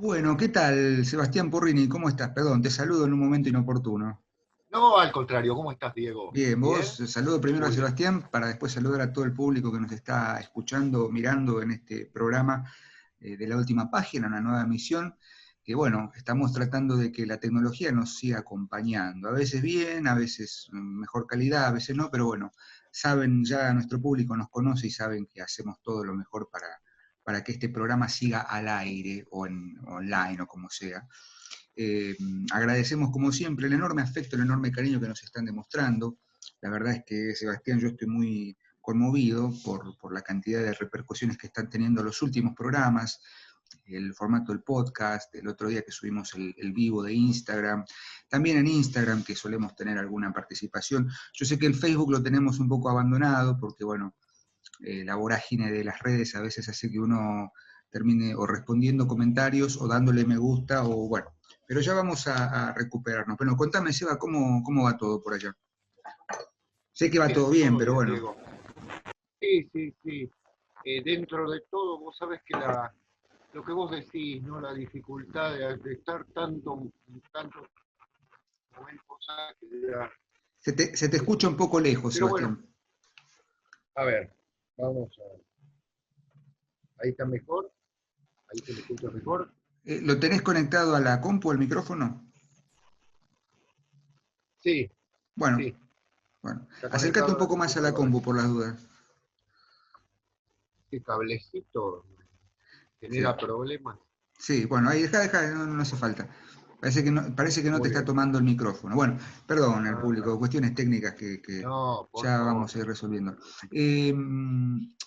Bueno, ¿qué tal, Sebastián Porrini? ¿Cómo estás? Perdón, te saludo en un momento inoportuno. No, al contrario, ¿cómo estás, Diego? Bien, vos ¿Bien? saludo primero a Muy bien. Sebastián para después saludar a todo el público que nos está escuchando, mirando en este programa de la última página, una nueva emisión, que bueno, estamos tratando de que la tecnología nos siga acompañando. A veces bien, a veces mejor calidad, a veces no, pero bueno, saben ya nuestro público, nos conoce y saben que hacemos todo lo mejor para que este programa siga al aire o en online o como sea. Eh, Agradecemos como siempre el enorme afecto, el enorme cariño que nos están demostrando. La verdad es que, Sebastián, yo estoy muy conmovido por la cantidad de repercusiones que están teniendo los últimos programas, el formato del podcast, el otro día que subimos el vivo de Instagram, también en Instagram que solemos tener alguna participación. Yo sé que el Facebook lo tenemos un poco abandonado porque, bueno, la vorágine de las redes a veces hace que uno termine o respondiendo comentarios o dándole me gusta o bueno, pero ya vamos a recuperarnos. Pero contame, Seba, ¿cómo va todo por allá? Sé que va todo Bien, bien, todo pero bien, bueno. Diego. Sí, sí, sí. Dentro de todo, vos sabés que lo que vos decís, ¿no? La dificultad de estar tantos momentos Se te escucha un poco lejos, pero bueno, Sebastián. a ver, vamos a ver. Ahí está mejor, ahí se me escucha mejor. ¿Lo tenés conectado a la compu, al micrófono? Sí, Bueno, sí, bueno. está Acércate un conectado a la poco más a la computadora. compu por las dudas. Este cablecito Sí, genera problemas. sí, bueno, ahí deja, no hace falta. Parece que no te Muy está bien. tomando el micrófono. Bueno, perdón al Ah, público, cuestiones técnicas que no, por ya favor. vamos a ir resolviendo. Eh,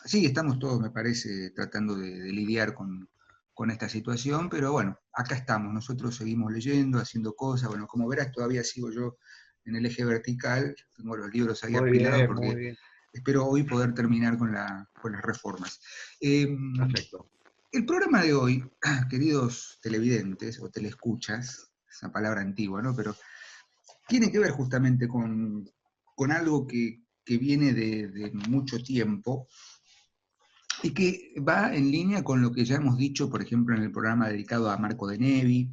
sí, estamos todos, me parece, tratando de lidiar con esta situación, pero bueno, acá estamos, nosotros seguimos leyendo, haciendo cosas, bueno, como verás, todavía sigo yo en el eje vertical, tengo los libros ahí Muy apilados bien, muy porque bien. espero hoy poder terminar con las reformas. Eh, Perfecto. el programa de hoy, queridos televidentes o telescuchas, es una palabra antigua, ¿no? Pero tiene que ver justamente con algo que viene de mucho tiempo y que va en línea con lo que ya hemos dicho, por ejemplo, en el programa dedicado a Marco de Nevi,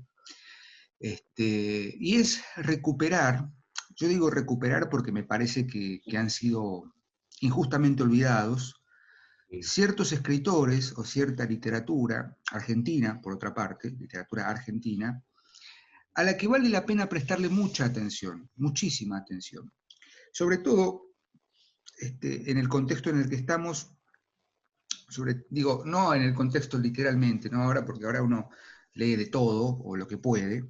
y es recuperar, yo digo recuperar porque me parece que han sido injustamente olvidados, Sí. ciertos escritores o cierta literatura argentina, por otra parte, literatura argentina, a la que vale la pena prestarle mucha atención, muchísima atención. Sobre todo en el contexto en el que estamos, digo, no en el contexto literalmente, no ahora porque ahora uno lee de todo o lo que puede,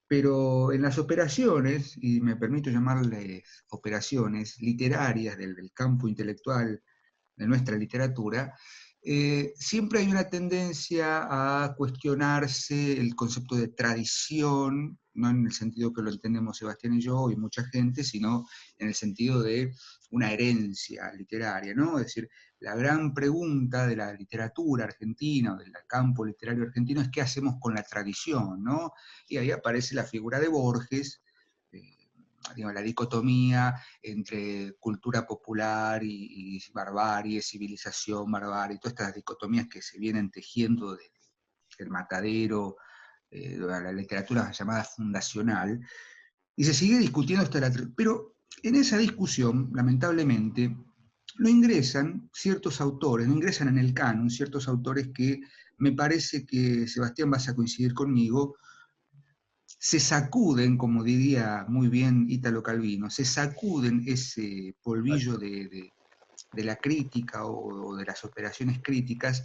pero en las operaciones, y me permito llamarles operaciones literarias del campo intelectual de nuestra literatura, siempre hay una tendencia a cuestionarse el concepto de tradición, no en el sentido que lo entendemos Sebastián y yo y mucha gente, sino en el sentido de una herencia literaria, ¿no? Es decir, la gran pregunta de la literatura argentina o del campo literario argentino es qué hacemos con la tradición, ¿no? Y ahí aparece la figura de Borges, digamos, la dicotomía entre cultura popular y barbarie, civilización, barbarie, todas estas dicotomías que se vienen tejiendo del Matadero, la literatura llamada fundacional, y se sigue discutiendo hasta pero en esa discusión, lamentablemente, no ingresan ciertos autores, no ingresan en el canon ciertos autores que me parece que, Sebastián, vas a coincidir conmigo, se sacuden, como diría muy bien Ítalo Calvino, se sacuden ese polvillo Exacto. de la crítica o de las operaciones críticas,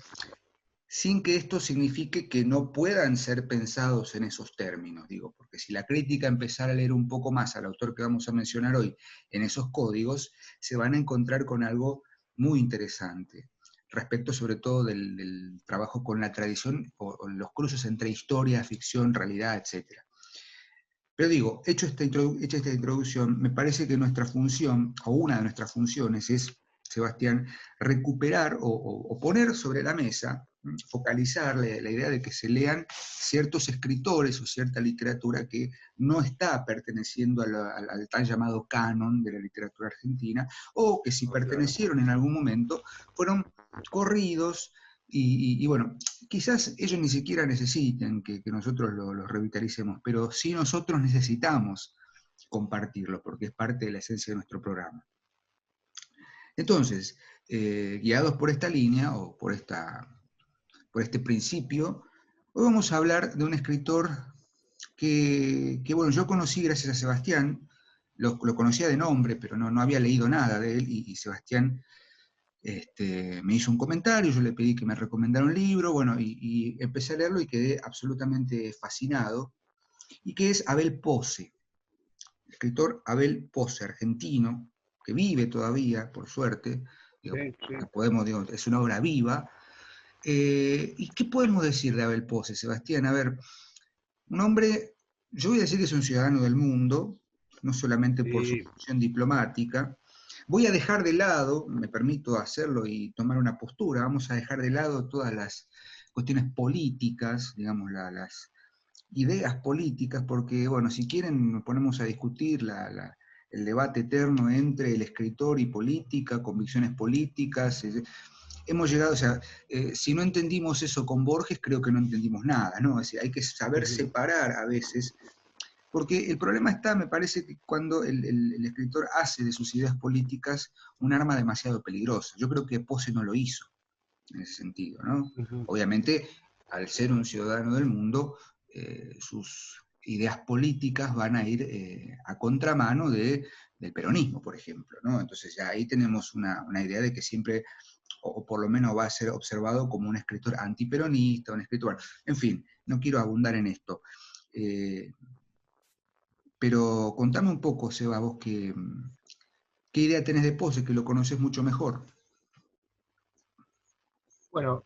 sin que esto signifique que no puedan ser pensados en esos términos, digo, porque si la crítica empezara a leer un poco más al autor que vamos a mencionar hoy en esos códigos, se van a encontrar con algo muy interesante, respecto sobre todo del trabajo con la tradición o los cruces entre historia, ficción, realidad, etcétera. Pero digo, hecha esta introducción, me parece que nuestra función, o una de nuestras funciones es, Sebastián, recuperar o poner sobre la mesa, focalizar la idea de que se lean ciertos escritores o cierta literatura que no está perteneciendo al tan llamado canon de la literatura argentina, o que si No, claro. pertenecieron en algún momento fueron corridos, Y bueno, quizás ellos ni siquiera necesiten que nosotros los revitalicemos, pero sí nosotros necesitamos compartirlo, porque es parte de la esencia de nuestro programa. Entonces, guiados por esta línea o por este principio, hoy vamos a hablar de un escritor bueno, yo conocí gracias a Sebastián, lo conocía de nombre, pero no había leído nada de él, y Sebastián me hizo un comentario, yo le pedí que me recomendara un libro, bueno, y empecé a leerlo y quedé absolutamente fascinado, y que es Abel Pose, el escritor Abel Pose, argentino, que vive todavía, por suerte, digo, Sí, sí. digo, es una obra viva. ¿Y qué podemos decir de Abel Pose, Sebastián? A ver, un hombre, yo voy a decir que es un ciudadano del mundo, no solamente por su Sí, función diplomática. Voy a dejar de lado, me permito hacerlo y tomar una postura, vamos a dejar de lado todas las cuestiones políticas, digamos, las ideas políticas, porque, bueno, si quieren nos ponemos a discutir el debate eterno entre el escritor y política, convicciones políticas. Hemos llegado, o sea, si no entendimos eso con Borges, creo que no entendimos nada, ¿no? Es decir, hay que saber separar a veces, porque el problema está, me parece, que cuando el escritor hace de sus ideas políticas un arma demasiado peligrosa. Yo creo que Pose no lo hizo en ese sentido, ¿no? Obviamente, al ser un ciudadano del mundo, sus ideas políticas van a ir a contramano del peronismo, por ejemplo, ¿no? Entonces ya ahí tenemos una idea de que siempre, o por lo menos va a ser observado como un escritor antiperonista, un escritor, bueno, en fin, no quiero abundar en esto. Eh, pero contame un poco, Seba, vos qué idea tenés de Pose, que lo conoces mucho mejor. bueno,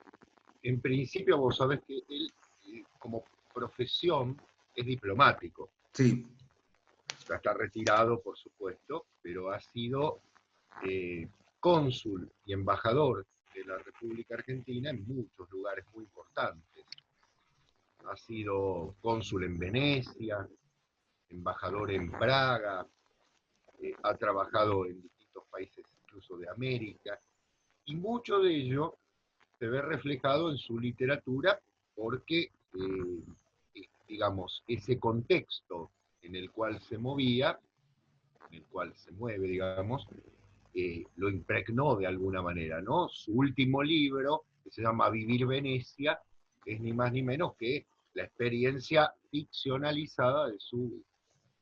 en principio vos sabés que él, como profesión, es diplomático. Sí, Ya está retirado, por supuesto, pero ha sido cónsul y embajador de la República Argentina en muchos lugares muy importantes. Ha sido cónsul en Venecia, embajador en Praga, ha trabajado en distintos países incluso de América, y mucho de ello se ve reflejado en su literatura porque, digamos, ese contexto en el cual se movía, en el cual se mueve, digamos, lo impregnó de alguna manera, ¿no? Su último libro, que se llama Vivir Venecia, es ni más ni menos que la experiencia ficcionalizada de su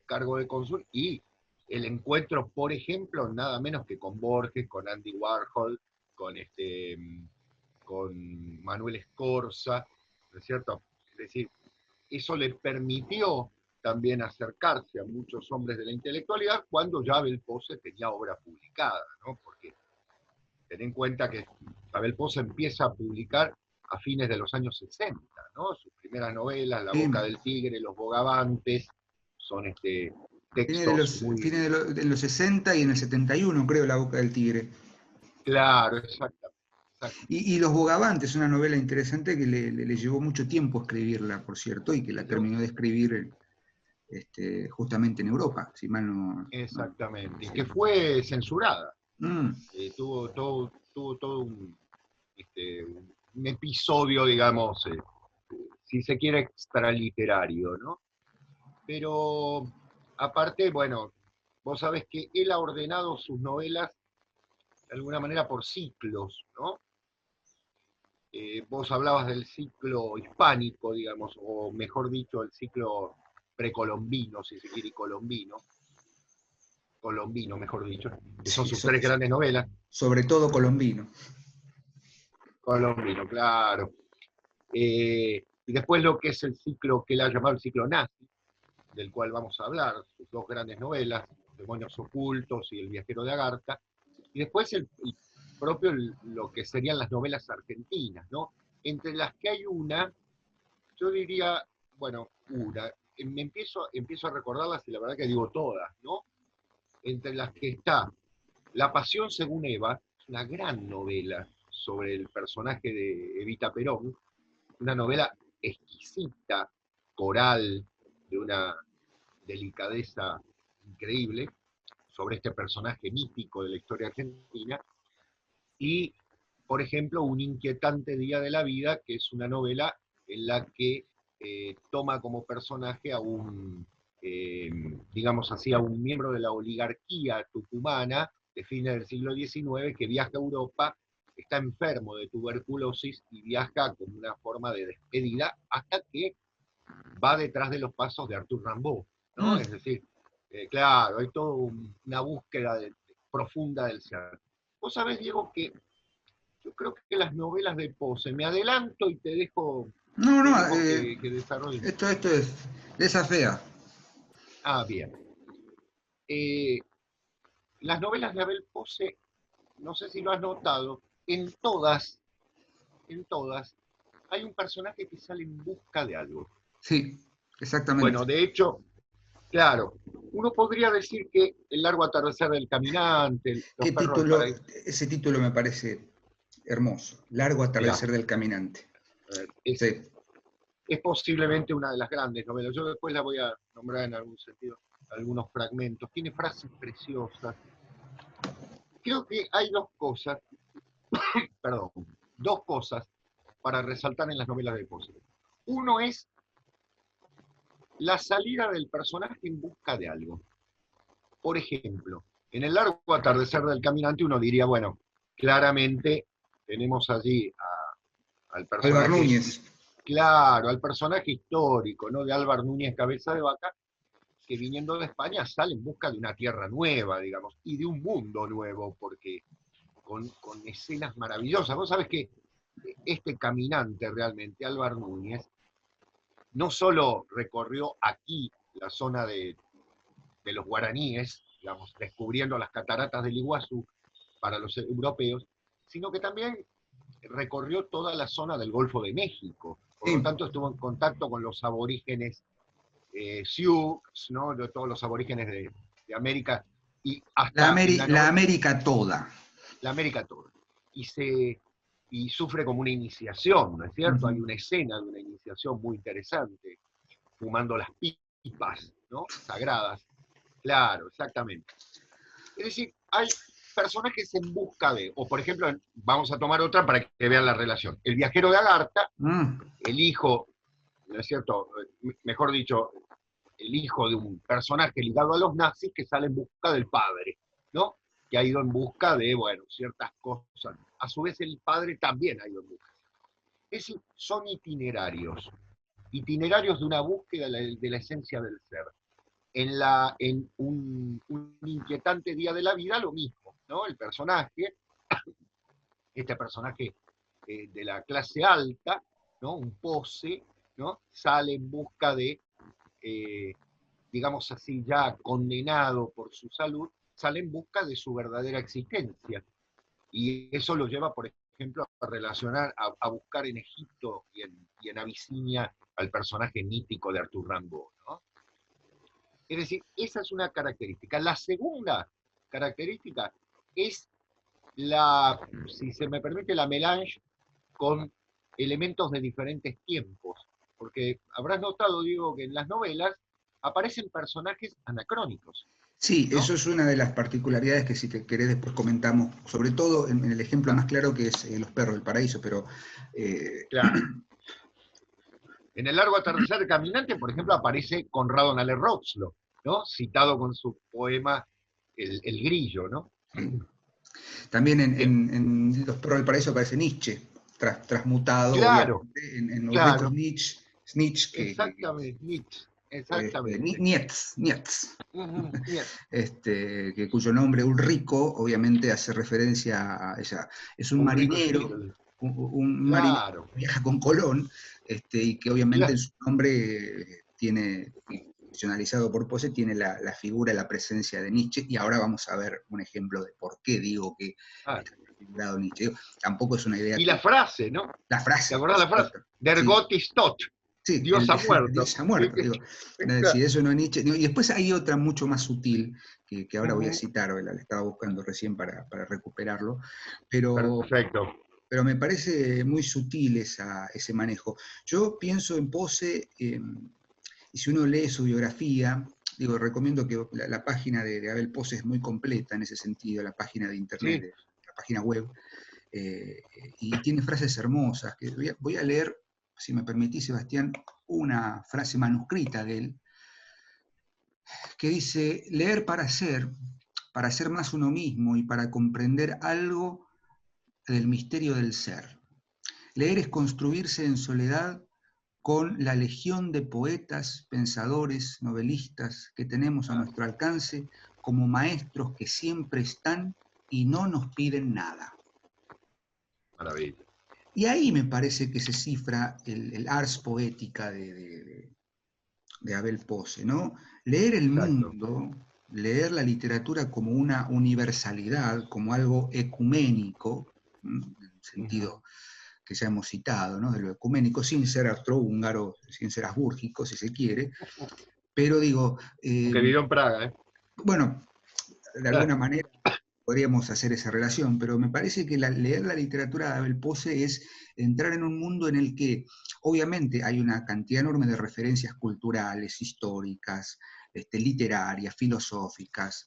cargo de cónsul y el encuentro, por ejemplo, nada menos que con Borges, con Andy Warhol, con, con Manuel Escorza, ¿no es cierto? Es decir, eso le permitió también acercarse a muchos hombres de la intelectualidad cuando ya Abel Pose tenía obra publicada, ¿no? Porque ten en cuenta que Abel Pose empieza a publicar a fines de los años 60, ¿no? Sus primeras novelas, La sí. Boca del Tigre, Los Bogavantes, son Fines de textos los, muy... fines de los 60 y en el 71, creo, La Boca del Tigre. Claro, exactamente. Y Los Bogavantes, una novela interesante que le llevó mucho tiempo escribirla, por cierto, y que la terminó de escribir justamente en Europa, si mal Exactamente. Y sí. que fue censurada. Mm. Tuvo todo un episodio, digamos, si se quiere, extraliterario, ¿no? Pero aparte, bueno, vos sabés que él ha ordenado sus novelas de alguna manera por ciclos, ¿no? Vos hablabas del ciclo hispánico, digamos, o mejor dicho, el ciclo precolombino, si se quiere, y colombino, mejor dicho, que son Sí, sus tres grandes novelas. sobre todo Colombino. Colombino, claro. Y después lo que es el ciclo que él ha llamado el ciclo nazi, del cual vamos a hablar, sus dos grandes novelas, Demonios Ocultos y El Viajero de Agartha, y después el propio, lo que serían las novelas argentinas, ¿no? Entre las que hay una, yo diría, bueno, una, empiezo a recordarlas y la verdad que digo todas, ¿no? Entre las que está La Pasión según Eva, es una gran novela sobre el personaje de Evita Perón, una novela exquisita, coral, de una delicadeza increíble, sobre este personaje mítico de la historia argentina. Y por ejemplo, Un inquietante día de la vida, que es una novela en la que toma como personaje a un, digamos así, a un miembro de la oligarquía tucumana de fines del siglo XIX que viaja a Europa, está enfermo de tuberculosis y viaja como una forma de despedida hasta que va detrás de los pasos de Arthur Rimbaud, ¿no? Es decir, claro, hay toda una búsqueda profunda del ser. Vos sabés, Diego, que yo creo que las novelas de Poe, me adelanto y No, te no, dejo que desarrolles. esto es de esa fea. Ah, bien. Eh, las novelas de Abel Poe, no sé si lo has notado, en todas, hay un personaje que sale en busca de algo. Sí, exactamente. Bueno, de hecho, claro, uno podría decir que El largo atardecer del caminante, Los ¿Qué perros del título? paraíso, Ese título me parece hermoso. Largo atardecer claro, del caminante. es, Sí. es posiblemente una de las grandes novelas. Yo después la voy a nombrar en algún sentido, algunos fragmentos. Tiene frases preciosas. Creo que hay perdón, dos cosas para resaltar en las novelas de Poe. Uno es la salida del personaje en busca de algo. Por ejemplo, en El largo atardecer del caminante uno diría, bueno, claramente tenemos allí al Álvar personaje, Núñez. claro, al personaje histórico, ¿no? De Álvar Núñez Cabeza de Vaca, que viniendo de España sale en busca de una tierra nueva, digamos, y de un mundo nuevo, porque con escenas maravillosas. Vos sabés que este caminante realmente, Álvar Núñez, no solo recorrió aquí la zona de los guaraníes, digamos, descubriendo las cataratas del Iguazú para los europeos, sino que también recorrió toda la zona del Golfo de México. Por lo Sí, tanto, estuvo en contacto con los aborígenes Sioux, ¿no? De todos los aborígenes de América y hasta en La América toda. la América toda. Y, y sufre como una iniciación, ¿no es cierto? Hay Ujú. una escena de una iniciación muy interesante, fumando las pipas, ¿no? Sagradas. Claro, exactamente. Es decir, hay personajes en busca de, o por ejemplo, vamos a tomar otra para que vean la relación. El viajero de Agartha, Mm. el hijo, ¿no es cierto? Mejor dicho, el hijo de un personaje ligado a los nazis que sale en busca del padre, ¿no? Que ha ido en busca de, bueno, ciertas cosas. A su vez, el padre también ha ido en busca. Es decir, son itinerarios, itinerarios de una búsqueda de la esencia del ser. En un inquietante día de la vida, lo mismo, ¿no? El personaje, este personaje de la clase alta, ¿no? Un pose, ¿no? Sale en busca de, eh, digamos así, ya condenado por su salud, sale en busca de su verdadera existencia. Y eso lo lleva, por ejemplo, a relacionar, a buscar en Egipto y en Abisinia al personaje mítico de Arthur Rimbaud, ¿no? Es decir, esa es una característica. La segunda característica es la, si se me permite, la melange con elementos de diferentes tiempos. Porque habrás notado, digo, que en las novelas aparecen personajes anacrónicos, Sí, eso ¿no? es una de las particularidades que si te querés después comentamos, sobre todo en el ejemplo más Claro, claro que es Los perros del paraíso, pero claro. En El largo atardecer del caminante, por ejemplo, aparece Conrado Nale-Roxlo, ¿no? Citado con su poema El Grillo, ¿no? sí. También Bien. en Los perros del paraíso aparece Nietzsche, transmutado Claro, obviamente en Ulricos claro. Nietzsche, Nietzsche Exactamente, Nietzsche. Exactamente. Nietzsche, Bien. cuyo nombre Ulrico obviamente hace referencia a ella. Es un Ulrico marinero, Schlegel. un marinero Claro. que viaja con Colón, y que obviamente en su nombre tiene, ficcionalizado por Poe, tiene la figura, la presencia de Nietzsche, y ahora vamos a ver un ejemplo de por qué digo que Ah, está figurado Nietzsche. Tampoco es una idea y la que... frase, ¿no? La ¿Te frase, por acordás la frase? supuesto. Der Sí, Gott ist tot. sí, Dios ha Dios muerto. ha muerto, digo. Si eso no es Nietzsche. Y después hay otra mucho más sutil, que ahora voy a citar, la estaba buscando recién para recuperarlo, pero, Perfecto. pero me parece muy sutil ese manejo. Yo pienso en Poe, y si uno lee su biografía, digo, recomiendo que la página de Abel Poe es muy completa en ese sentido, la página de internet, Sí, la página web, y tiene frases hermosas. Que voy a leer, si me permitís, Sebastián, una frase manuscrita de él, que dice: leer para ser más uno mismo y para comprender algo del misterio del ser. Leer es construirse en soledad con la legión de poetas, pensadores, novelistas que tenemos a nuestro alcance como maestros que siempre están y no nos piden nada. Maravilla. Y ahí me parece que se cifra el ars poética de Abel Pose, ¿no? Leer el mundo, leer la literatura como una universalidad, como algo ecuménico, en el sentido que ya hemos citado, ¿no? De lo ecuménico, sin ser austrohúngaro, sin ser asbúrgico, si se quiere, pero digo... Que vivió en Praga, ¿eh? Bueno, de alguna manera podríamos hacer esa relación, pero me parece que leer la literatura de Abel Pose es entrar en un mundo en el que obviamente hay una cantidad enorme de referencias culturales, históricas, literarias, filosóficas,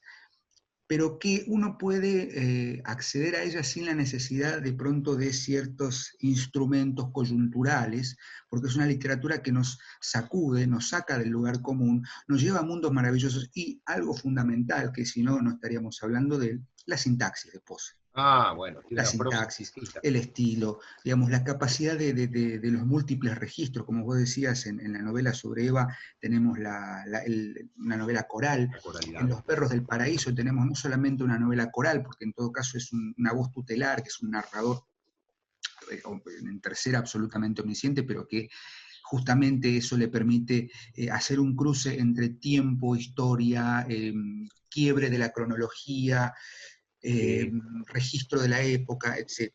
pero que uno puede acceder a ellas sin la necesidad de pronto de ciertos instrumentos coyunturales, porque es una literatura que nos sacude, nos saca del lugar común, nos lleva a mundos maravillosos y algo fundamental, que si no, no estaríamos hablando de él, la sintaxis de Pose. Ah, bueno, tiene La una prosa sintaxis, exquisita. el estilo, digamos, la capacidad de los múltiples registros, como vos decías en la novela sobre Eva, tenemos una novela coral, La en coralidad. Los perros del paraíso tenemos no solamente una novela coral, porque en todo caso es una voz tutelar, que es un narrador en tercera absolutamente omnisciente, pero que justamente eso le permite hacer un cruce entre tiempo, historia, quiebre de la cronología, registro de la época, etc.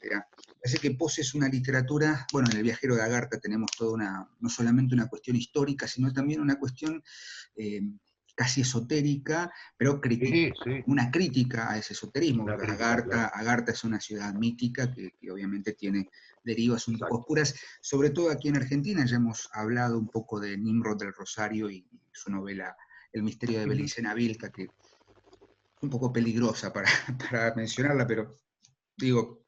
Parece que Pose es una literatura, bueno, en El viajero de Agartha tenemos toda no solamente una cuestión histórica, sino también una cuestión eh, casi esotérica, pero crítica, Sí. una crítica a ese esoterismo, Una porque crítica, claro. Agartha es una ciudad mítica que obviamente tiene derivas un poco Exacto. oscuras, sobre todo aquí en Argentina. Ya hemos hablado un poco de Nimrod del Rosario y su novela El misterio de Belicena Vilca, que un poco peligrosa para mencionarla, pero digo,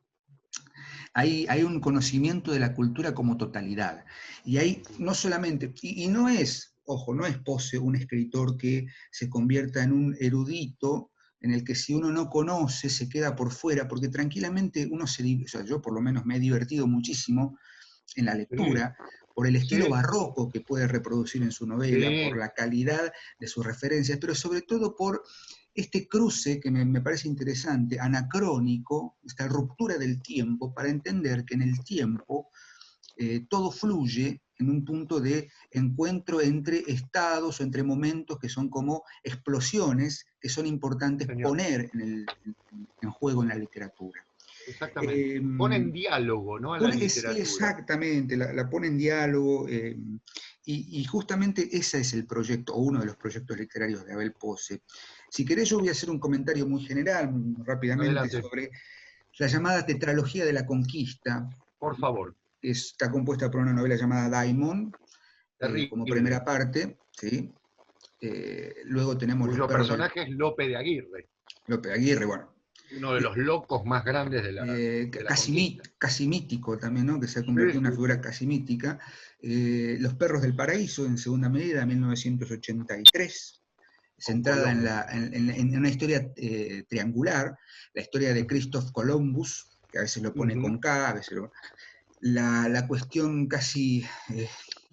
hay un conocimiento de la cultura como totalidad. Y hay no solamente, y no es, ojo, no es Pose un escritor que se convierta en un erudito en el que si uno no conoce se queda por fuera, porque tranquilamente uno o sea, yo por lo menos me he divertido muchísimo en la Sí, lectura, por el estilo sí, barroco que puede reproducir en su novela, por sí, la calidad de sus referencias, pero sobre todo por este cruce que me parece interesante, anacrónico, esta ruptura del tiempo, para entender que en el tiempo todo fluye en un punto de encuentro entre estados o entre momentos que son como explosiones que son importantes señor. poner en juego en la literatura. Exactamente. Eh, Pone en diálogo, ¿no? A la literatura. exactamente, la pone en diálogo, y justamente ese es el proyecto, o uno de los proyectos literarios de Abel Pose. Si querés, yo voy a hacer un comentario muy general, muy rápidamente, Adelante, sobre la llamada tetralogía de la conquista, por favor. que está compuesta por una novela llamada Daimon, como Terrible. primera parte, ¿sí? Luego tenemos Los Cuyo perros del personaje es Lope de Aguirre, Lope Aguirre, bueno, uno de los locos más grandes de la conquista. casi mítico también, ¿no? Que se ha Sí, convertido en una sí, figura sí. casi mítica. Los perros del paraíso, en segunda medida, 1983, Con centrada Colón. en una historia triangular, la historia de Christoph Columbus, que a veces lo pone Ujú. con K, a veces la cuestión casi,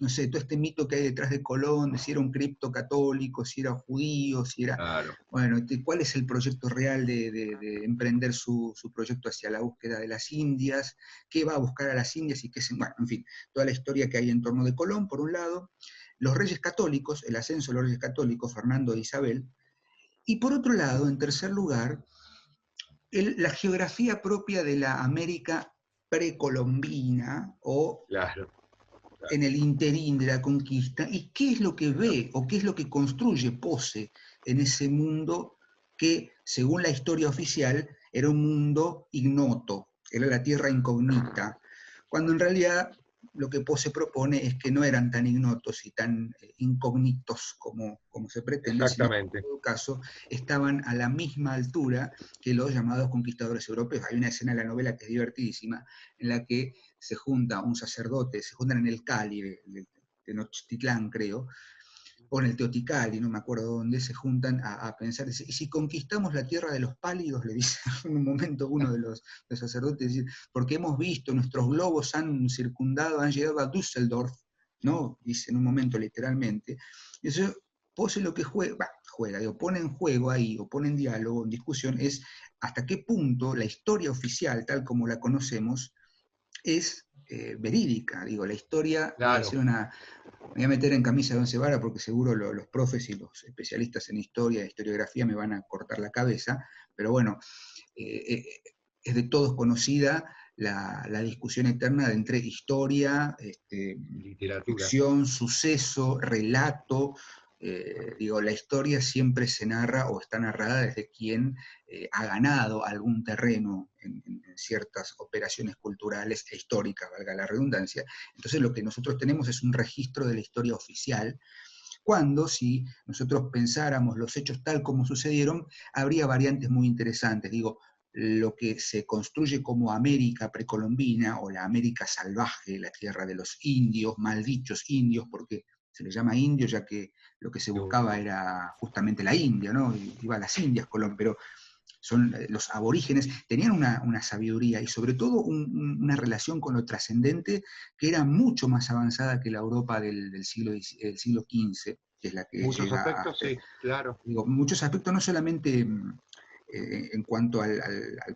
no sé, todo este mito que hay detrás de Colón, de si era un cripto católico, si era judío, si era, Claro. bueno, cuál es el proyecto real de emprender su proyecto hacia la búsqueda de las Indias, qué va a buscar a las Indias y qué se, bueno, en fin, toda la historia que hay en torno de Colón, por un lado, los reyes católicos, el ascenso de los reyes católicos, Fernando e Isabel, y por otro lado, en tercer lugar, la geografía propia de la América precolombina o Claro. en el interín de la conquista, y qué es lo que ve o qué es lo que construye Pose en ese mundo que, según la historia oficial, era un mundo ignoto, era la tierra incógnita, cuando en realidad lo que Poe se propone es que no eran tan ignotos y tan incógnitos como se pretende, sino que en todo caso estaban a la misma altura que los llamados conquistadores europeos. Hay una escena en la novela que es divertidísima, en la que se junta un sacerdote, se juntan en el Cali de Tenochtitlán, creo, o en el Teoticali, no me acuerdo dónde, se juntan a pensar, y si conquistamos la tierra de los pálidos, le dice en un momento uno de los sacerdotes, porque hemos visto, nuestros globos han circundado, han llegado a Düsseldorf, ¿no? Dice en un momento literalmente. Eso, Poe lo que pone en juego ahí, o pone en diálogo, en discusión, es hasta qué punto la historia oficial, tal como la conocemos, es verídica. Digo, la historia, Claro. me voy a meter en camisa de once varas porque seguro los profes y los especialistas en historia, historiografía me van a cortar la cabeza, pero bueno, es de todos conocida la discusión eterna de entre historia, Literatura. ficción, suceso, relato. Digo, la historia siempre se narra o está narrada desde quien ha ganado algún terreno en ciertas operaciones culturales e históricas, valga la redundancia. Entonces lo que nosotros tenemos es un registro de la historia oficial, cuando si nosotros pensáramos los hechos tal como sucedieron, habría variantes muy interesantes. Digo, lo que se construye como América precolombina o la América salvaje, la tierra de los indios, mal dichos indios, porque se les llama indio ya que lo que se buscaba era justamente la India, ¿no? Iba a las Indias Colón, pero son los aborígenes, tenían una sabiduría y sobre todo una relación con lo trascendente que era mucho más avanzada que la Europa del siglo XV, que es la que Muchos llega aspectos, hasta, sí, claro. digo, muchos aspectos, no solamente en cuanto al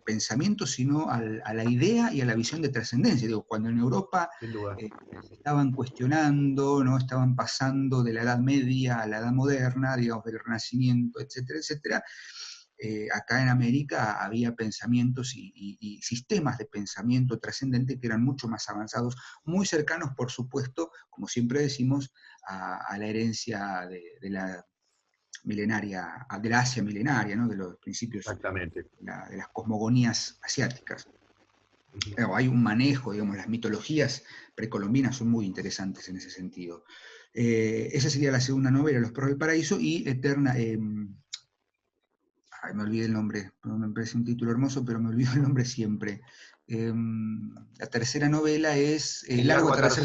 pensamiento, sino a la idea y a la visión de trascendencia. Digo, cuando en Europa Sin duda. se estaban cuestionando, ¿no? Estaban pasando de la Edad Media a la Edad Moderna, digamos, del Renacimiento, etcétera, etcétera. Acá en América había pensamientos y sistemas de pensamiento trascendente que eran mucho más avanzados, muy cercanos, por supuesto, como siempre decimos, a la herencia de la milenaria, de la Asia milenaria, ¿no? De los principios Exactamente. de las cosmogonías asiáticas. Hay un manejo, digamos, las mitologías precolombinas son muy interesantes en ese sentido. Esa sería la segunda novela, Los Perros del Paraíso, y Eterna, me olvidé el nombre, me parece un título hermoso, pero me olvido el nombre siempre. La tercera novela es El largo atardecer.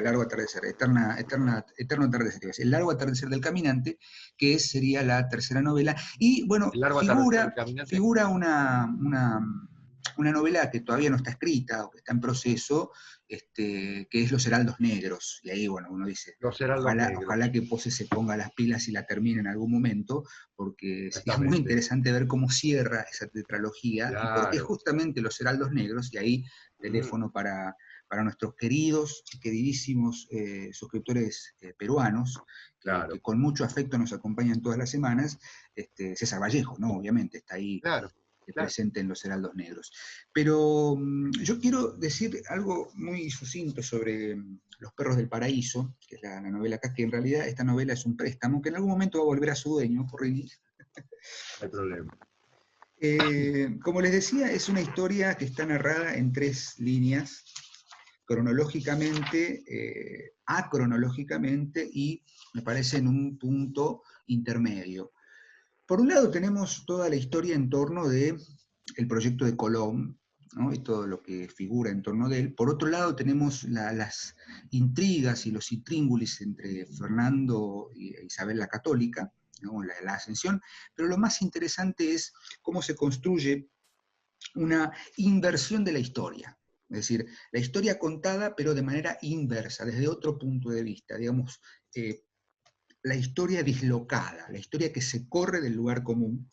Largo Atardecer, Eterno Atardecer, El Largo Atardecer del Caminante, que sería la tercera novela. Y bueno, El largo atardecer del caminante. figura una novela que todavía no está escrita o que está en proceso, que es Los Heraldos Negros. Y ahí, bueno, uno dice, Los heraldos negros. ojalá que Poe se ponga las pilas y la termine en algún momento, porque sería muy Exactamente. interesante ver cómo cierra esa tetralogía, y por qué Claro. justamente Los Heraldos Negros, y ahí teléfono para nuestros queridos y queridísimos suscriptores peruanos, Claro. que con mucho afecto nos acompañan todas las semanas. César Vallejo, ¿no? Obviamente, está ahí Claro. presente en Los Heraldos Negros. Pero yo quiero decir algo muy sucinto sobre Los Perros del Paraíso, que es la novela acá, que en realidad esta novela es un préstamo, que en algún momento va a volver a su dueño, Porrini. No hay problema. Como les decía, es una historia que está narrada en 3 líneas, cronológicamente, acronológicamente, y me parece en un punto intermedio. Por un lado tenemos toda la historia en torno del proyecto de Colón, ¿no? Y todo lo que figura en torno de él. Por otro lado tenemos las intrigas y los intríngulis entre Fernando e Isabel la Católica, ¿no? la ascensión, pero lo más interesante es cómo se construye una inversión de la historia. Es decir, la historia contada, pero de manera inversa, desde otro punto de vista, digamos, la historia dislocada, la historia que se corre del lugar común.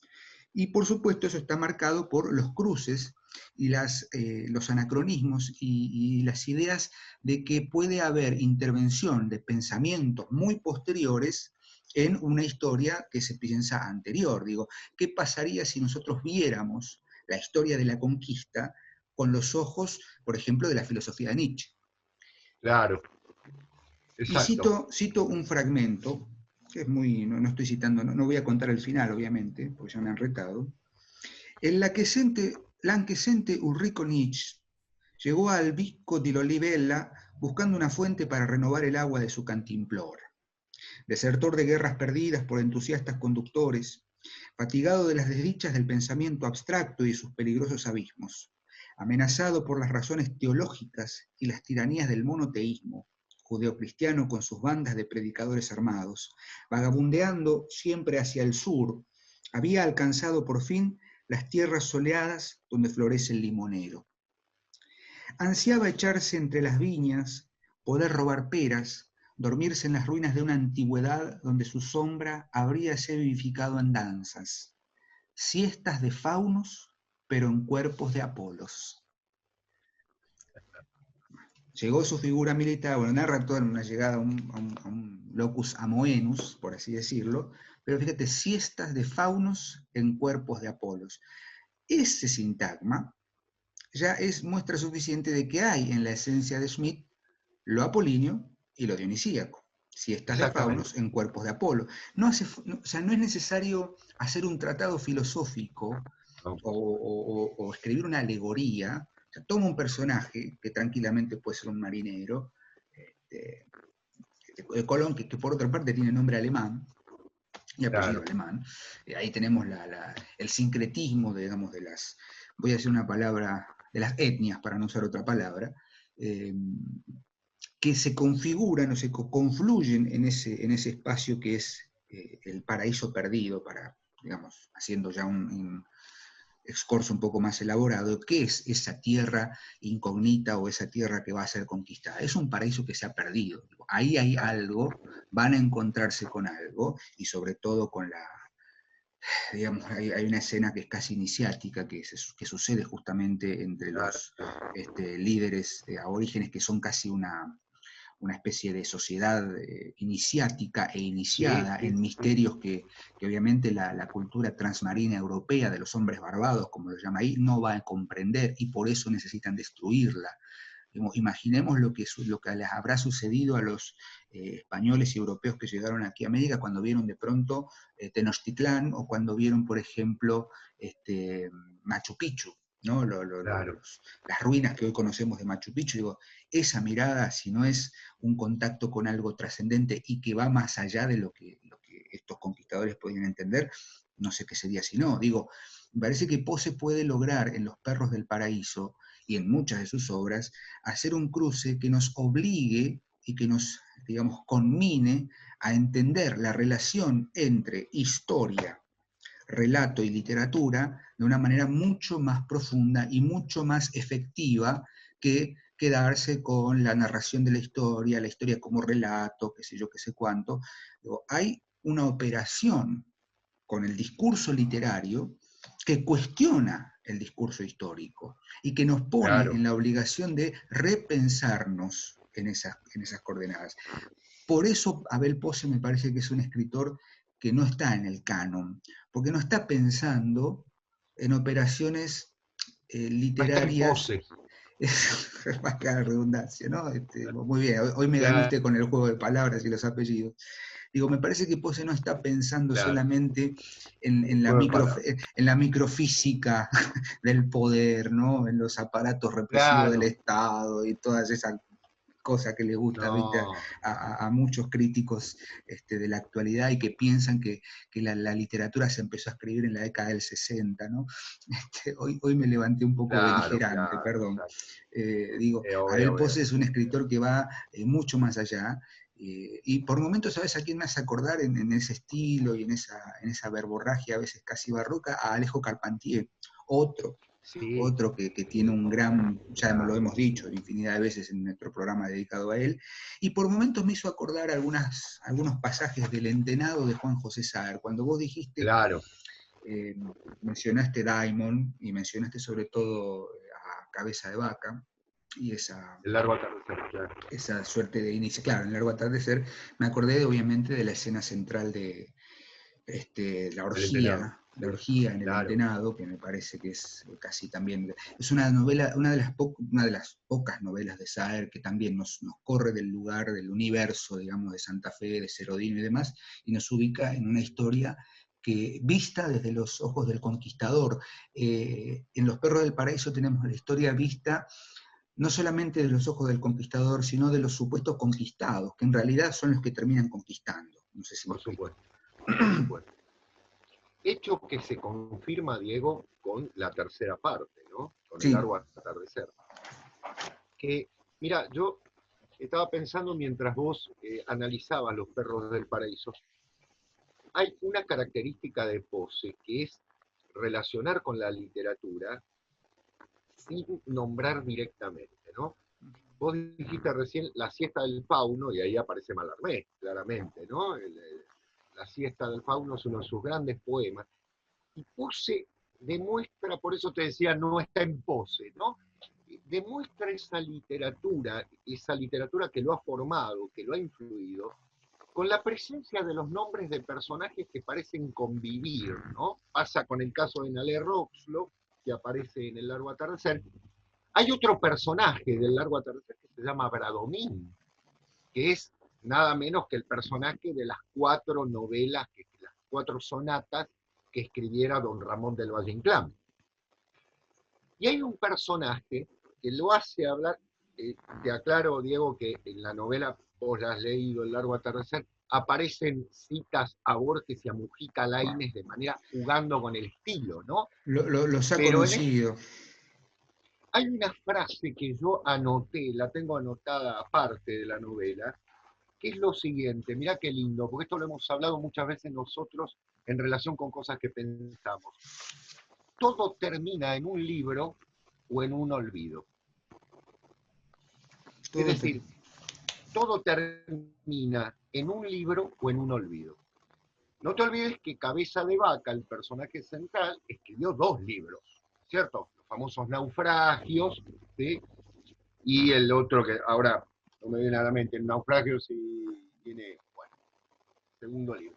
Y por supuesto eso está marcado por los cruces y los anacronismos y las ideas de que puede haber intervención de pensamientos muy posteriores en una historia que se piensa anterior. Digo, ¿qué pasaría si nosotros viéramos la historia de la conquista con los ojos, por ejemplo, de la filosofía de Nietzsche? Claro. Y Exacto. cito un fragmento, que es muy, no estoy citando, no voy a contar el final, obviamente, porque ya me han retado. En la que sente Ulrico Nietzsche llegó al Visco di Olivella buscando una fuente para renovar el agua de su cantimplora. Desertor de guerras perdidas por entusiastas conductores, fatigado de las desdichas del pensamiento abstracto y de sus peligrosos abismos, amenazado por las razones teológicas y las tiranías del monoteísmo, judeocristiano con sus bandas de predicadores armados, vagabundeando siempre hacia el sur, había alcanzado por fin las tierras soleadas donde florece el limonero. Ansiaba echarse entre las viñas, poder robar peras, dormirse en las ruinas de una antigüedad donde su sombra habríase vivificado en danzas, siestas de faunos, pero en cuerpos de Apolos. Llegó su figura militar, bueno, narra toda una llegada a un locus amoenus, por así decirlo, pero fíjate, siestas de faunos en cuerpos de Apolos. Ese sintagma ya es muestra suficiente de que hay en la esencia de Schmitt lo apolíneo y lo dionisíaco, siestas de faunos en cuerpos de Apolo. No o sea, no es necesario hacer un tratado filosófico o escribir una alegoría. O sea, toma un personaje que tranquilamente puede ser un marinero, Colón, que por otra parte tiene nombre alemán y apellido alemán. Ahí tenemos el sincretismo, digamos, de las, voy a decir una palabra, de las etnias, para no usar otra palabra, que se configuran o se confluyen en ese espacio que es el paraíso perdido, para, digamos, haciendo ya un excurso un poco más elaborado, ¿qué es esa tierra incógnita o esa tierra que va a ser conquistada? Es un paraíso que se ha perdido. Ahí hay algo, van a encontrarse con algo, y sobre todo con la, digamos, hay una escena que es casi iniciática, que sucede justamente entre los líderes aborígenes, que son casi una especie de sociedad iniciática e iniciada en misterios que obviamente la cultura transmarina europea de los hombres barbados, como lo llama ahí, no va a comprender, y por eso necesitan destruirla. Imaginemos lo que les habrá sucedido a los españoles y europeos que llegaron aquí a América cuando vieron de pronto Tenochtitlán, o cuando vieron, por ejemplo, Machu Picchu, ¿no? Las ruinas que hoy conocemos de Machu Picchu. Digo, esa mirada, si no es un contacto con algo trascendente y que va más allá de lo que estos conquistadores podían entender, no sé qué sería si no. Digo, me parece que Poe puede lograr en Los perros del paraíso y en muchas de sus obras hacer un cruce que nos obligue y que nos, digamos, conmine a entender la relación entre historia, relato y literatura de una manera mucho más profunda y mucho más efectiva que quedarse con la narración de la historia como relato, qué sé yo, qué sé cuánto. Hay una operación con el discurso literario que cuestiona el discurso histórico y que nos pone en la obligación de repensarnos en esas coordenadas. Por eso Abel Posse me parece que es un escritor que no está en el canon, porque no está pensando en operaciones literarias. Es más que la redundancia, ¿no? Muy bien, hoy me ganó usted con el juego de palabras y los apellidos. Digo, me parece que Posse no está pensando solamente en la microfísica del poder, ¿no? En los aparatos represivos del Estado y todas esas cosa que le gusta, ¿viste? A muchos críticos de la actualidad, y que piensan que la literatura se empezó a escribir en la década del 60, ¿no? Hoy me levanté un poco beligerante, perdón. Digo, Abel Posse es un escritor que va mucho más allá, y por momentos, ¿sabes a quién me hace acordar en ese estilo y en esa verborragia a veces casi barroca? A Alejo Carpentier, otro que tiene un gran, ya lo hemos dicho infinidad de veces en nuestro programa dedicado a él, y por momentos me hizo acordar algunos pasajes del Entenado de Juan José Saer. Cuando vos dijiste, mencionaste Daimon, y mencionaste sobre todo a Cabeza de Vaca, y el largo atardecer, esa suerte de inicio, claro, el largo atardecer, me acordé obviamente de la escena central de la orgía en el Entenado, que me parece que es casi también, es una novela, una de las pocas novelas de Saer que también nos corre del lugar, del universo, digamos, de Santa Fe, de Serodino y demás, y nos ubica en una historia que, vista desde los ojos del conquistador. En Los perros del paraíso tenemos la historia vista no solamente de los ojos del conquistador, sino de los supuestos conquistados, que en realidad son los que terminan conquistando. No sé si me Por explico. supuesto, por supuesto. Hecho que se confirma, Diego, con la tercera parte, ¿no? Con el Sí, largo atardecer. Que, mira, yo estaba pensando mientras vos analizabas Los perros del paraíso, hay una característica de Posse que es relacionar con la literatura sin nombrar directamente, ¿no? Vos dijiste recién La siesta del fauno, y ahí aparece Mallarmé, claramente, ¿no? La siesta del fauno es uno de sus grandes poemas. Y Posse demuestra, por eso te decía, no está en pose, ¿no? Demuestra esa literatura que lo ha formado, que lo ha influido, con la presencia de los nombres de personajes que parecen convivir, ¿no? Pasa con el caso de Nalé Roxlo, que aparece en El largo atardecer. Hay otro personaje del largo atardecer que se llama Bradomín, que es nada menos que el personaje de las 4 novelas, las 4 sonatas que escribiera don Ramón del Valle Inclán. Y hay un personaje que lo hace hablar, te aclaro, Diego, que en la novela, vos ya has leído El largo atardecer, aparecen citas a Borges y a Mujica Lainez de manera jugando con el estilo, ¿no? los ha Pero conocido. hay una frase que yo anoté, la tengo anotada aparte de la novela, que es lo siguiente, mirá qué lindo, porque esto lo hemos hablado muchas veces nosotros en relación con cosas que pensamos. Todo termina en un libro o en un olvido. Es Todo decir, todo termina en un libro o en un olvido. No te olvides que Cabeza de Vaca, el personaje central, escribió 2 libros, ¿cierto? Los famosos Naufragios, ¿sí? Y el otro que ahora no me viene a la mente, el Naufragio sí tiene, bueno, segundo libro.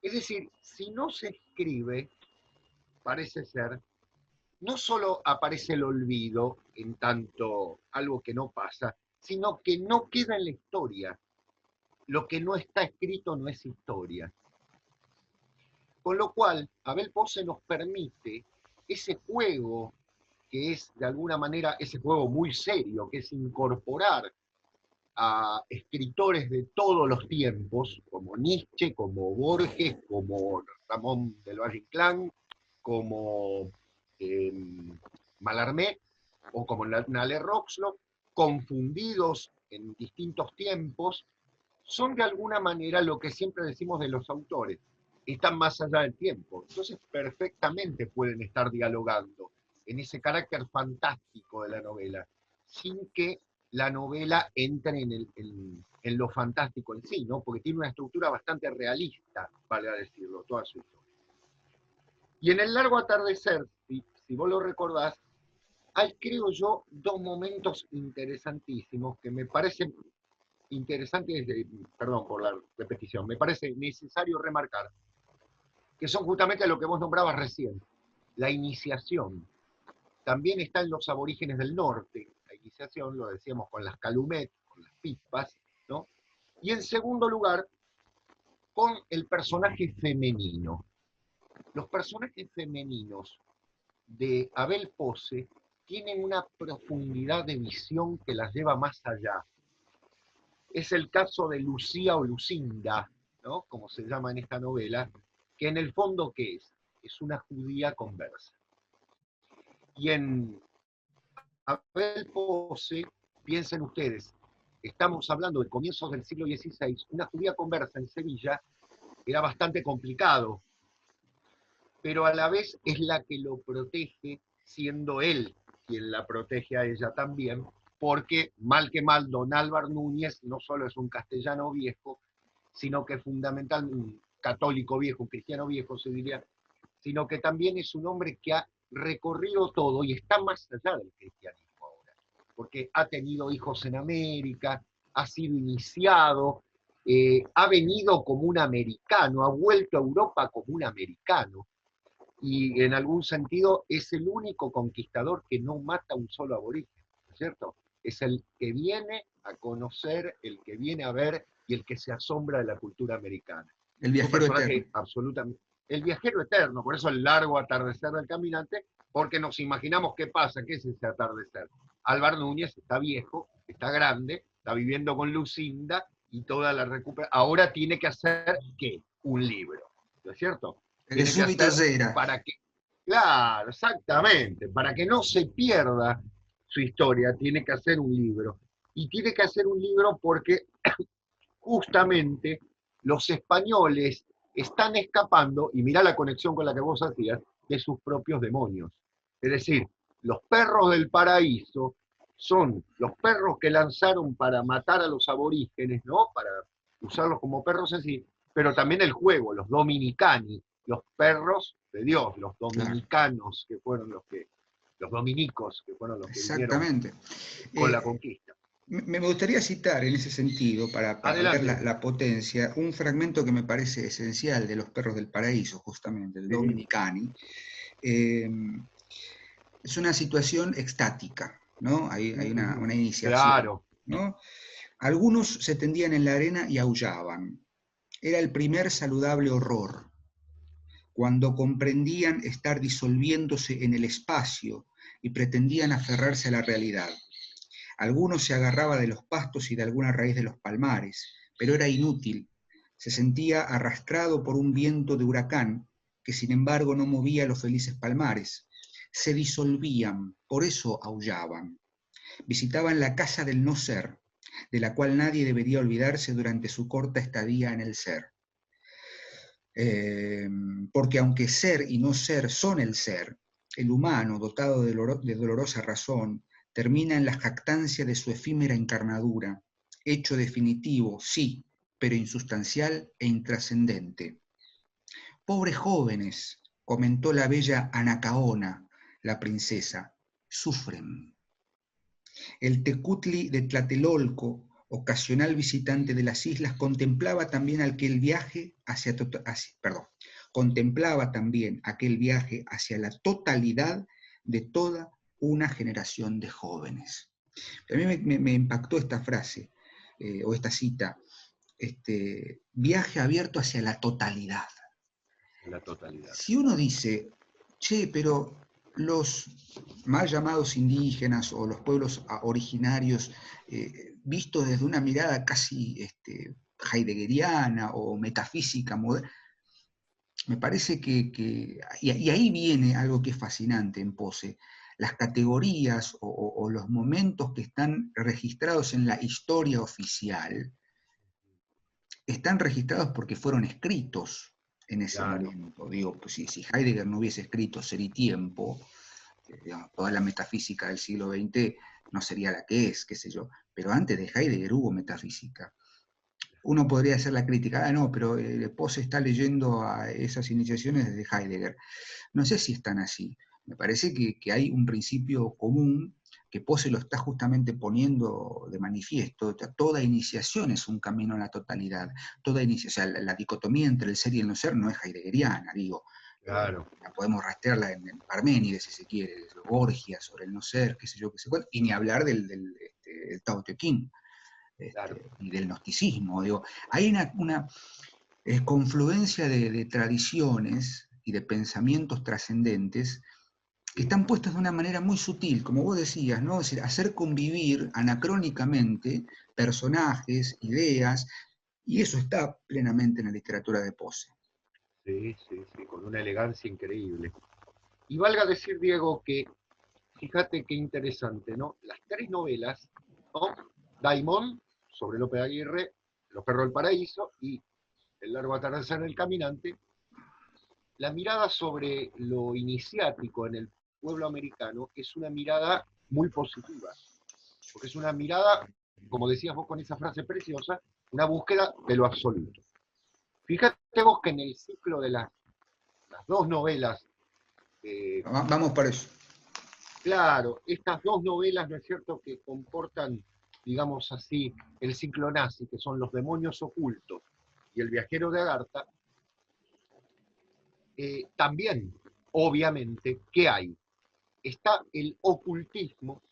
Es decir, si no se escribe, parece ser, no solo aparece el olvido en tanto algo que no pasa, sino que no queda en la historia. Lo que no está escrito no es historia. Con lo cual, Abel Posse nos permite ese juego que es de alguna manera ese juego muy serio, que es incorporar a escritores de todos los tiempos, como Nietzsche, como Borges, como Ramón del Valle Inclán, como eh, Mallarmé, o como Nalé Roxlo, confundidos en distintos tiempos, son de alguna manera lo que siempre decimos de los autores, están más allá del tiempo. Entonces perfectamente pueden estar dialogando en ese carácter fantástico de la novela, sin que la novela entre en lo fantástico en sí, ¿no? Porque tiene una estructura bastante realista, vale a decirlo, toda su historia. Y en El largo atardecer, si vos lo recordás, hay, creo yo, 2 momentos interesantísimos que me parecen interesantes, perdón por la repetición, me parece necesario remarcar, que son justamente lo que vos nombrabas recién, la iniciación. También está en los aborígenes del norte, la iniciación, lo decíamos con las calumet, con las pispas, ¿no? Y en segundo lugar, con el personaje femenino. Los personajes femeninos de Abel Posse tienen una profundidad de visión que las lleva más allá. Es el caso de Lucía o Lucinda, ¿no? Como se llama en esta novela, que en el fondo, ¿qué es? Es una judía conversa. Y en Abel Posse, piensen ustedes, estamos hablando de comienzos del siglo XVI, una judía conversa en Sevilla era bastante complicado, pero a la vez es la que lo protege, siendo él quien la protege a ella también, porque mal que mal, don Álvar Núñez no solo es un castellano viejo, sino que fundamentalmente un católico viejo, un cristiano viejo se diría, sino que también es un hombre que ha recorrido todo y está más allá del cristianismo ahora, porque ha tenido hijos en América, ha sido iniciado, ha venido como un americano, ha vuelto a Europa como un americano, y en algún sentido es el único conquistador que no mata a un solo aborigen, ¿no es cierto? Es el que viene a conocer, el que viene a ver y el que se asombra de la cultura americana. El Es un viajero personaje eterno. absolutamente... El viajero eterno, por eso el largo atardecer del caminante, porque nos imaginamos qué pasa, qué es ese atardecer. Álvar Núñez está viejo, está grande, está viviendo con Lucinda y toda la recupera. Ahora tiene que hacer, ¿qué? Un libro, ¿no es cierto? De Tiene que súbito hacer cera. para que, claro, exactamente, para que no se pierda su historia, tiene que hacer un libro. Y tiene que hacer un libro porque justamente los españoles están escapando, y mirá la conexión con la que vos hacías, de sus propios demonios. Es decir, los perros del paraíso son los perros que lanzaron para matar a los aborígenes, ¿no? Para usarlos como perros así, pero también el juego, los dominicani, los perros de Dios, los Claro, dominicanos, que fueron los dominicos, que fueron los que vinieron exactamente. con la Eh, conquista. me gustaría citar en ese sentido, para ver Adelante. la potencia, un fragmento que me parece esencial de Los Perros del Paraíso, justamente, de Sí, Dominicani. Eh, es una situación extática, ¿no? Hay una iniciación, claro. ¿no? Algunos se tendían en la arena y aullaban. Era el primer saludable horror, cuando comprendían estar disolviéndose en el espacio y pretendían aferrarse a la realidad. Algunos se agarraba de los pastos y de alguna raíz de los palmares, pero era inútil. Se sentía arrastrado por un viento de huracán que sin embargo no movía los felices palmares. Se disolvían, por eso aullaban. Visitaban la casa del no ser, de la cual nadie debería olvidarse durante su corta estadía en el ser. Porque aunque ser y no ser son el ser, el humano, dotado de dolorosa razón, termina en la jactancia de su efímera encarnadura, hecho definitivo, sí, pero insustancial e intrascendente. Pobres jóvenes, comentó la bella Anacaona, la princesa, sufren. El tecutli de Tlatelolco, ocasional visitante de las islas, contemplaba también aquel viaje contemplaba también aquel viaje hacia la totalidad de toda una generación de jóvenes. A mí me impactó esta frase, o esta cita, viaje abierto hacia la totalidad. La totalidad. Si uno dice, che, pero los mal llamados indígenas o los pueblos originarios, vistos desde una mirada casi heideggeriana o metafísica moderna, me parece y ahí viene algo que es fascinante en Posse, las categorías o los momentos que están registrados en la historia oficial, están registrados porque fueron escritos en ese Claro, momento. Digo, pues si Heidegger no hubiese escrito Ser y Tiempo, digamos, toda la metafísica del siglo XX no sería la que es, qué sé yo, pero antes de Heidegger hubo metafísica. Uno podría hacer la crítica, no, pero Posse está leyendo a esas iniciaciones desde Heidegger. No sé si están así. Me parece que hay un principio común que Posse lo está justamente poniendo de manifiesto. Toda iniciación es un camino a la totalidad. Toda iniciación, o sea, la dicotomía entre el ser y el no ser no es heideggeriana, digo. claro. La podemos rastrearla en Parménides, si se quiere, Borgia, sobre el no ser, qué sé yo, qué sé cuál, y ni hablar del Tao Te Ching, Claro. y del gnosticismo. Digo, hay una confluencia de tradiciones y de pensamientos trascendentes que están puestos de una manera muy sutil, como vos decías, ¿no? Es decir, hacer convivir anacrónicamente personajes, ideas, y eso está plenamente en la literatura de Posse. Sí, sí, sí, con una elegancia increíble. Y valga decir, Diego, que fíjate qué interesante, ¿no? Las tres novelas, ¿no? Daimón, sobre Lope de Aguirre, Los Perros del Paraíso y El Largo Atardecer del Caminante, la mirada sobre lo iniciático en el pueblo americano es una mirada muy positiva, porque es una mirada, como decías vos con esa frase preciosa, una búsqueda de lo absoluto. Fíjate vos que en el ciclo de las dos novelas, Vamos para eso. claro, estas dos novelas, ¿no es cierto?, que comportan, digamos así, el ciclo nazi, que son Los demonios ocultos y El viajero de Agartha, también, obviamente, ¿qué hay? Está el ocultismo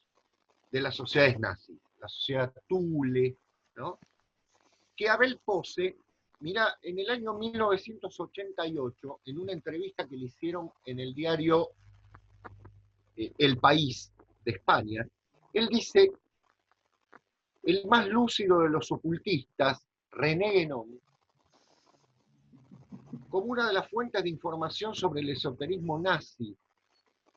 de las sociedades nazis, la sociedad Thule, ¿no? Que Abel Posse, mira, en el año 1988, en una entrevista que le hicieron en el diario El País de España, Él dice, el más lúcido de los ocultistas, René Guénon, como una de las fuentes de información sobre el esoterismo nazi,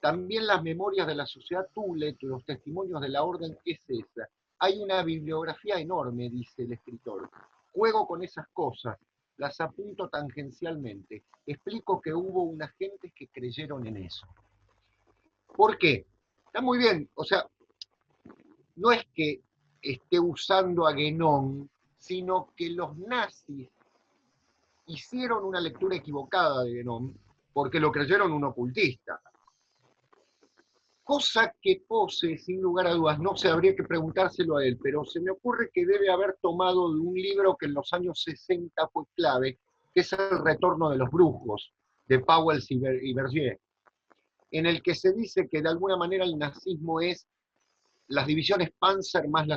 también las memorias de la sociedad Tulet, los testimonios de la orden SS. Hay una bibliografía enorme, dice el escritor. Juego con esas cosas, las apunto tangencialmente. Explico que hubo unas gentes que creyeron en eso. ¿Por qué? Está muy bien, o sea, no es que esté usando a Guénon, sino que los nazis hicieron una lectura equivocada de Guénon porque lo creyeron un ocultista. Cosa que Posse, sin lugar a dudas, no sé, habría que preguntárselo a él, pero se me ocurre que debe haber tomado de un libro que en los años 60 fue clave, que es El retorno de los brujos, de Powell y Bergier, en el que se dice que de alguna manera el nazismo es las divisiones Panzer más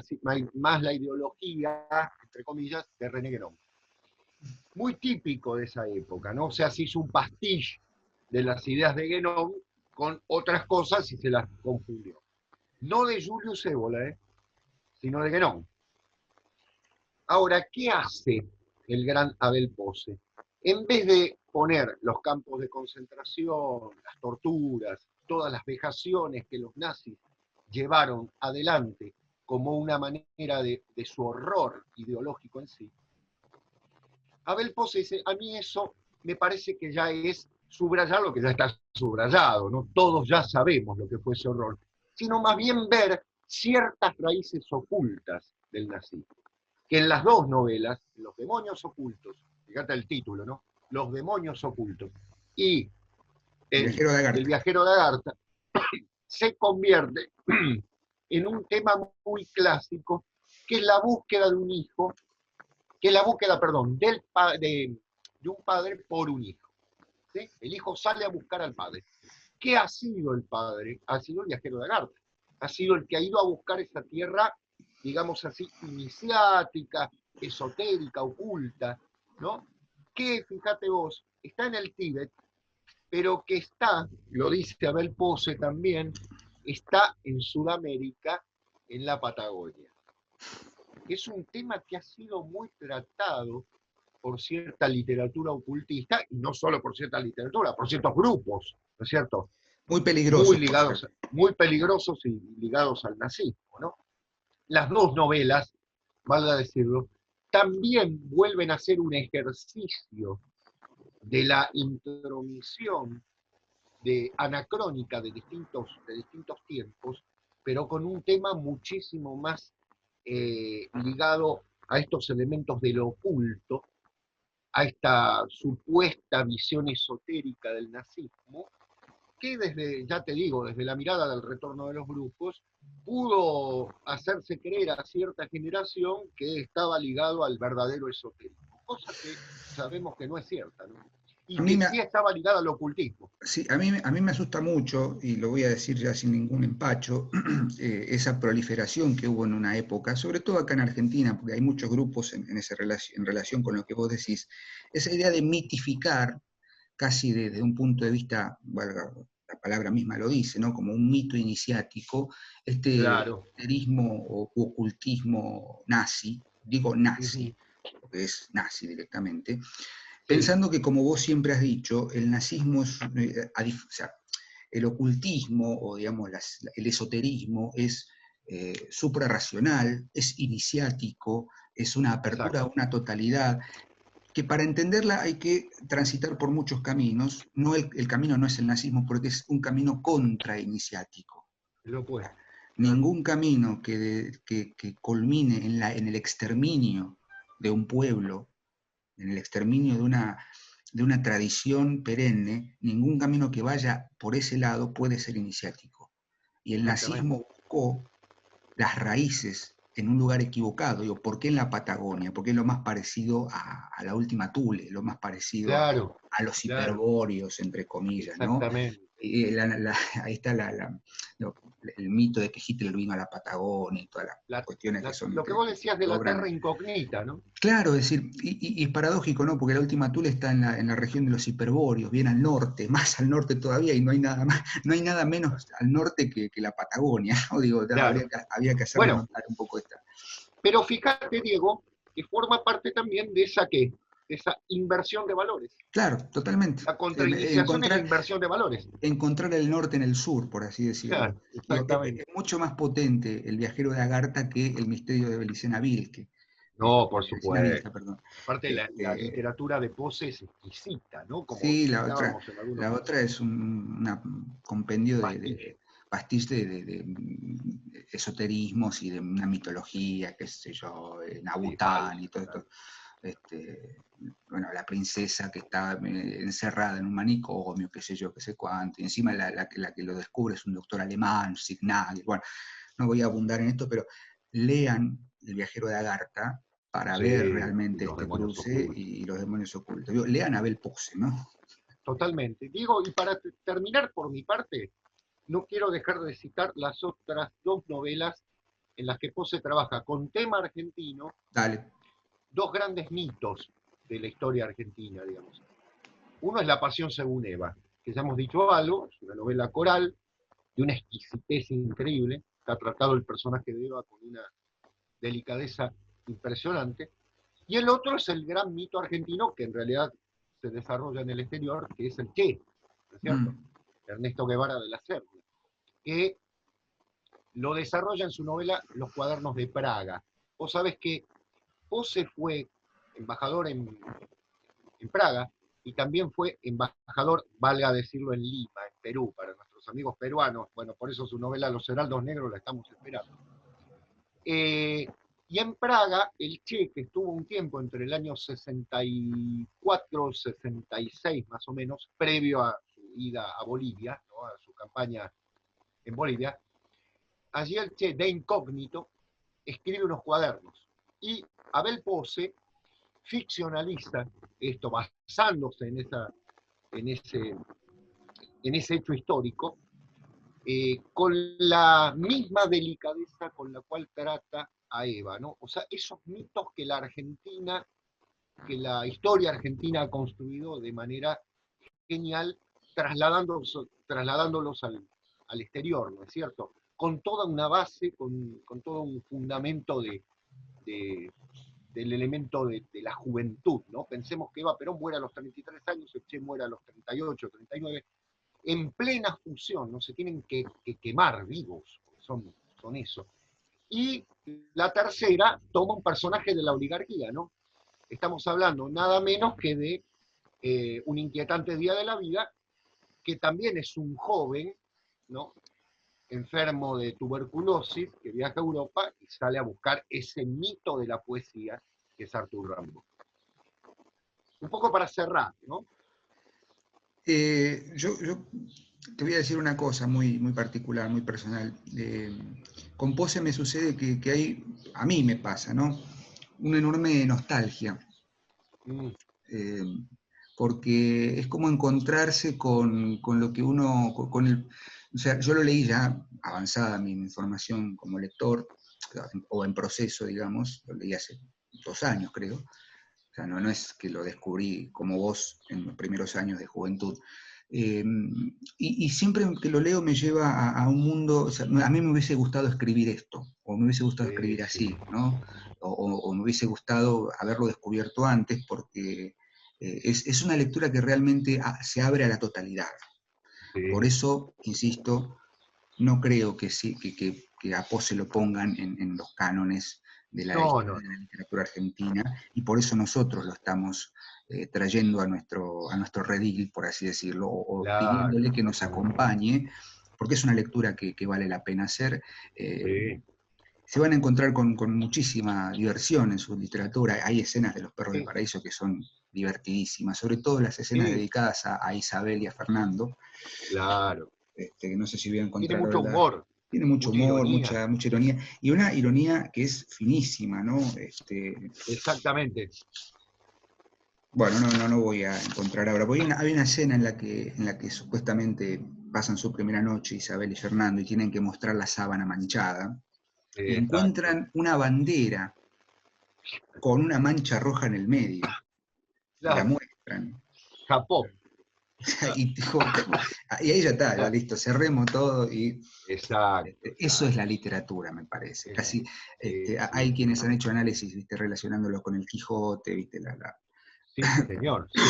la ideología, entre comillas, de René Guénon. Muy típico de esa época, ¿no? O sea, se hizo un pastiche de las ideas de Guénon con otras cosas y se las confundió. No de Julius Evola, sino de Guénon. Ahora, ¿qué hace el gran Abel Posse? En vez de poner los campos de concentración, las torturas, todas las vejaciones que los nazis llevaron adelante como una manera de su horror ideológico en sí, Abel Posse dice, a mí eso me parece que ya es subrayar lo que ya está subrayado, ¿no? Todos ya sabemos lo que fue ese horror, sino más bien ver ciertas raíces ocultas del nazismo, que en las dos novelas, Los demonios ocultos, fíjate el título, ¿no? Los demonios ocultos, y El viajero de El Agartha. viajero de Agartha, se convierte en un tema muy clásico, que es la búsqueda de un hijo, que es la búsqueda, perdón, de un padre por un hijo. ¿Sí? El hijo sale a buscar al padre. ¿Qué ha sido el padre? Ha sido el viajero de Agartha. Ha sido el que ha ido a buscar esa tierra, digamos así, iniciática, esotérica, oculta, ¿no? Que, fíjate vos, está en el Tíbet, pero que está, lo dice Abel Posse también, está en Sudamérica, en la Patagonia. Es un tema que ha sido muy tratado por cierta literatura ocultista, y no solo por cierta literatura, por ciertos grupos, ¿no es cierto? Muy peligroso. Muy peligrosos y ligados al nazismo, ¿no? Las dos novelas, valga decirlo, también vuelven a ser un ejercicio de la intromisión anacrónica de distintos tiempos, pero con un tema muchísimo más ligado a estos elementos de lo oculto, a esta supuesta visión esotérica del nazismo, que desde, ya te digo, desde la mirada del retorno de los brujos, pudo hacerse creer a cierta generación que estaba ligado al verdadero esoterismo, cosa que sabemos que no es cierta, ¿no? Y que sí estaba ligada al ocultismo. Sí, a mí me asusta mucho, y lo voy a decir ya sin ningún empacho, esa proliferación que hubo en una época, sobre todo acá en Argentina, porque hay muchos grupos en relación con lo que vos decís, esa idea de mitificar, casi desde un punto de vista, bueno, la palabra misma lo dice, ¿no? Como un mito iniciático, Claro. esoterismo o ocultismo nazi, digo nazi, porque es nazi directamente, pensando que, como vos siempre has dicho, el nazismo es, o sea, el ocultismo o, digamos, el esoterismo es suprarracional, es iniciático, es una apertura a una totalidad, que para entenderla hay que transitar por muchos caminos. No el camino no es el nazismo, porque es un camino contrainiciático. Ningún camino que culmine en el exterminio de un pueblo, en el exterminio de una tradición perenne, ningún camino que vaya por ese lado puede ser iniciático. Y el nazismo buscó las raíces en un lugar equivocado. Digo, ¿por qué en la Patagonia? Porque es lo más parecido a la última Thule, lo más parecido a los hiperbóreos, entre comillas, ¿no? Y ahí está el mito de que Hitler vino a la Patagonia y todas las cuestiones que son... Lo que vos decías de la logran. terra incógnita, ¿no? Claro, es decir, y es paradójico, ¿no? Porque la última Thule está en la región de los Hiperbóreos, bien al norte, más al norte todavía, y no hay nada más, no hay nada menos al norte que la Patagonia, ¿no? Digo, Claro. había que hacerle notar un poco esta. Pero fíjate, Diego, que forma parte también de esa inversión de valores. Claro, totalmente. La contrainiciación es la inversión de valores. Encontrar el norte en el sur, por así decirlo. Claro, exactamente. Es mucho más potente el viajero de Agartha que el misterio de Belicena Vilke. No, por supuesto. Vilca, perdón. Aparte, la literatura de Posse es exquisita, ¿no? Como sí, la otra es un compendio de pastiche de esoterismos y de una mitología, qué sé yo, Nabután y todo esto. Bueno, la princesa que está encerrada en un manicomio, qué sé yo, qué sé cuánto, y encima la que lo descubre es un doctor alemán, Signagel. Bueno, no voy a abundar en esto, pero lean El viajero de Agartha para ver realmente este cruce y los demonios ocultos. Lean a Abel Posse, ¿no? Totalmente. Diego, y para terminar por mi parte, no quiero dejar de citar las otras dos novelas en las que Posse trabaja con tema argentino. Dale. Dos grandes mitos de la historia argentina, digamos. Uno es La Pasión según Eva, que ya hemos dicho algo, es una novela coral de una exquisitez increíble, está tratado el personaje de Eva con una delicadeza impresionante. Y el otro es el gran mito argentino que en realidad se desarrolla en el exterior, que es el Che, ¿no es cierto? Ernesto Guevara de la Serna, que lo desarrolla en su novela Los cuadernos de Praga. Vos sabés que Posse fue embajador en Praga y también fue embajador, valga decirlo, en Lima, en Perú, para nuestros amigos peruanos. Bueno, por eso su novela Los Heraldos Negros la estamos esperando. Y en Praga, el Che, que estuvo un tiempo entre el año 64, 66 más o menos, previo a su ida a Bolivia, ¿no? A su campaña en Bolivia, allí el Che, de incógnito, escribe unos cuadernos. Y Abel Posse ficcionaliza esto, basándose en ese hecho histórico, con la misma delicadeza con la cual trata a Eva, ¿no? O sea, esos mitos que la historia argentina ha construido de manera genial, trasladándolos al exterior, ¿no es cierto? Con toda una base, con todo un fundamento del elemento de la juventud, ¿no? Pensemos que Eva Perón muere a los 33 años, el Che muere a los 38, 39, en plena fusión, no se tienen que quemar vivos, son eso. Y la tercera toma un personaje de la oligarquía, ¿no? Estamos hablando nada menos que de un inquietante día de la vida, que también es un joven, ¿no? Enfermo de tuberculosis, que viaja a Europa y sale a buscar ese mito de la poesía que es Arthur Rimbaud. Un poco para cerrar, ¿no? Yo te voy a decir una cosa muy, muy particular, muy personal. Con Posse me sucede que hay, a mí me pasa, ¿no? Una enorme nostalgia. Porque es como encontrarse con lo que uno, o sea, yo lo leí ya avanzada mi formación como lector, o en proceso, digamos, lo leí hace 2 años, creo. O sea, no es que lo descubrí como vos en los primeros años de juventud. Y siempre que lo leo me lleva a un mundo, o sea, a mí me hubiese gustado escribir esto, o me hubiese gustado escribir así, ¿no? O me hubiese gustado haberlo descubierto antes, porque es una lectura que realmente se abre a la totalidad. Sí. Por eso, insisto, no creo que a Posse lo pongan en los cánones de la literatura argentina, y por eso nosotros lo estamos trayendo a nuestro redil, por así decirlo, o pidiéndole que nos acompañe, porque es una lectura que vale la pena hacer. Se van a encontrar con muchísima diversión en su literatura. Hay escenas de Los Perros del Paraíso que son divertidísimas, sobre todo las escenas dedicadas a Isabel y a Fernando. Claro. Que no sé si voy a encontrar. Tiene mucho humor. Tiene mucho humor, mucha ironía, y una ironía que es finísima, ¿no? Exactamente. Bueno, no voy a encontrar ahora. Hay una escena en la que supuestamente pasan su primera noche, Isabel y Fernando, y tienen que mostrar la sábana manchada, y Exacto. encuentran una bandera con una mancha roja en el medio, y la Claro, muestran. Japón. Y, y ahí ya está, ya listo, cerremos todo y Exacto, eso es la exacto. literatura, me parece. Casi Sí, hay sí. quienes han hecho análisis, ¿viste? Relacionándolo con el Quijote, ¿viste? Sí, señor, sí,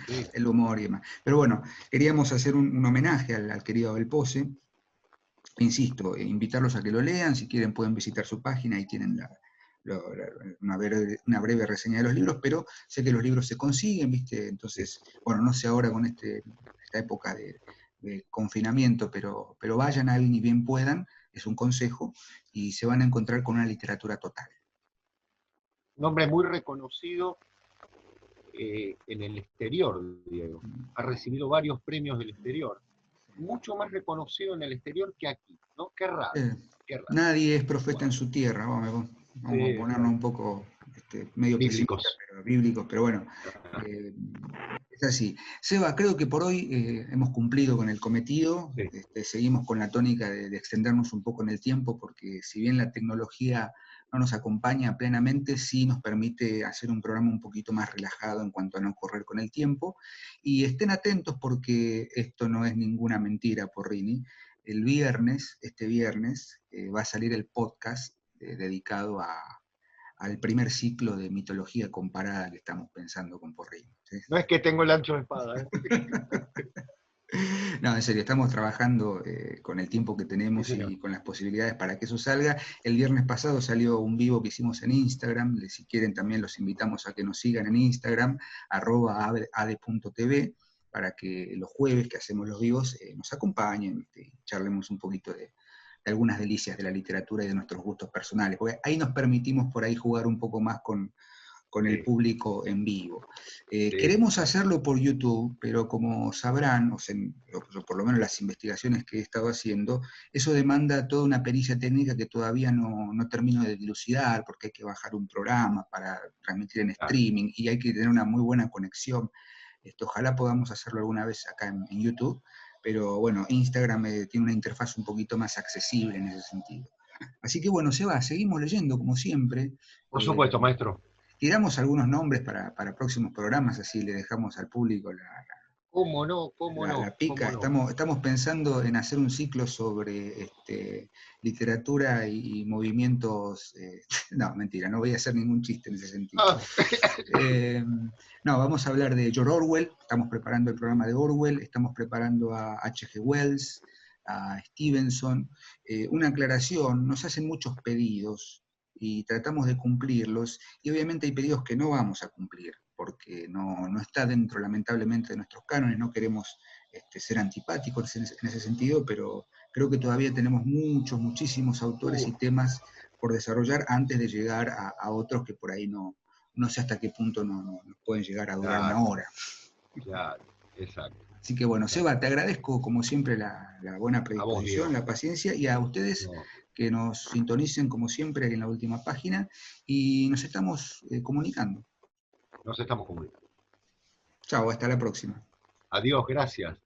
sí. El humor y demás. Pero bueno, queríamos hacer un homenaje al querido Abel Pose. Insisto, invitarlos a que lo lean, si quieren pueden visitar su página, ahí tienen una breve reseña de los libros, pero sé que los libros se consiguen, ¿viste? Sí. Entonces, bueno, no sé ahora con esta época de confinamiento, pero vayan a alguien y bien puedan, es un consejo, y se van a encontrar con una literatura total. Un hombre muy reconocido en el exterior, Diego. Ha recibido varios premios del exterior. Mucho más reconocido en el exterior que aquí, ¿no? Qué raro, Eh, qué raro. Nadie es profeta Bueno, en su tierra, sí, vamos a ponernos un exacto. poco medio pesimistas, Bíblicos. pero bíblicos, pero bueno, eh, es así. Seba, creo que por hoy hemos cumplido con el cometido, Sí, seguimos con la tónica de extendernos un poco en el tiempo, porque si bien la tecnología no nos acompaña plenamente, sí nos permite hacer un programa un poquito más relajado en cuanto a no correr con el tiempo, y estén atentos porque esto no es ninguna mentira, Porrini. Este viernes, va a salir el podcast dedicado al primer ciclo de mitología comparada que estamos pensando con Porrini. ¿Sí? no es que tengo el ancho de espada, ¿eh? No, en serio, estamos trabajando con el tiempo que Sí, tenemos señor. y con las posibilidades para que eso salga. El viernes pasado salió un vivo que hicimos en Instagram. Si quieren también los invitamos a que nos sigan en Instagram, @ade.tv, para que los jueves que hacemos los vivos nos acompañen, charlemos un poquito de algunas delicias de la literatura y de nuestros gustos personales, porque ahí nos permitimos por ahí jugar un poco más con el Sí, público en vivo. sí, Queremos exacto. hacerlo por YouTube, pero como sabrán, o por lo menos las investigaciones que he estado haciendo, eso demanda toda una pericia técnica que todavía no termino de dilucidar, porque hay que bajar un programa para transmitir en Claro. streaming y hay que tener una muy buena conexión. Ojalá podamos hacerlo alguna vez acá en YouTube, pero bueno, Instagram tiene una interfaz un poquito más accesible en ese sentido. Así que bueno, Seba, seguimos leyendo como siempre. Por Eh, supuesto, maestro. Tiramos algunos nombres para próximos programas, así le dejamos al público ¿Cómo no? ¿Cómo no? la pica. ¿Cómo no? Estamos pensando en hacer un ciclo sobre literatura y movimientos. No, mentira, no voy a hacer ningún chiste en ese sentido. Ah, No, vamos a hablar de George Orwell, estamos preparando el programa de Orwell, estamos preparando a H.G. Wells, a Stevenson. Una aclaración, nos hacen muchos pedidos y tratamos de cumplirlos, y obviamente hay pedidos que no vamos a cumplir, porque no está dentro, lamentablemente, de nuestros cánones, no queremos ser antipáticos en ese sentido, pero creo que todavía tenemos muchísimos autores y temas por desarrollar antes de llegar a otros que por ahí no sé hasta qué punto nos pueden llegar a durar una claro, hora. claro, exacto, Así que bueno, exacto. Seba, te agradezco como siempre la buena A vos, predisposición, Diego. la paciencia, y a ustedes No, que nos sintonicen como siempre en la última página, y nos estamos comunicando. nos estamos comunicando. Chao, hasta la próxima. Adiós, gracias.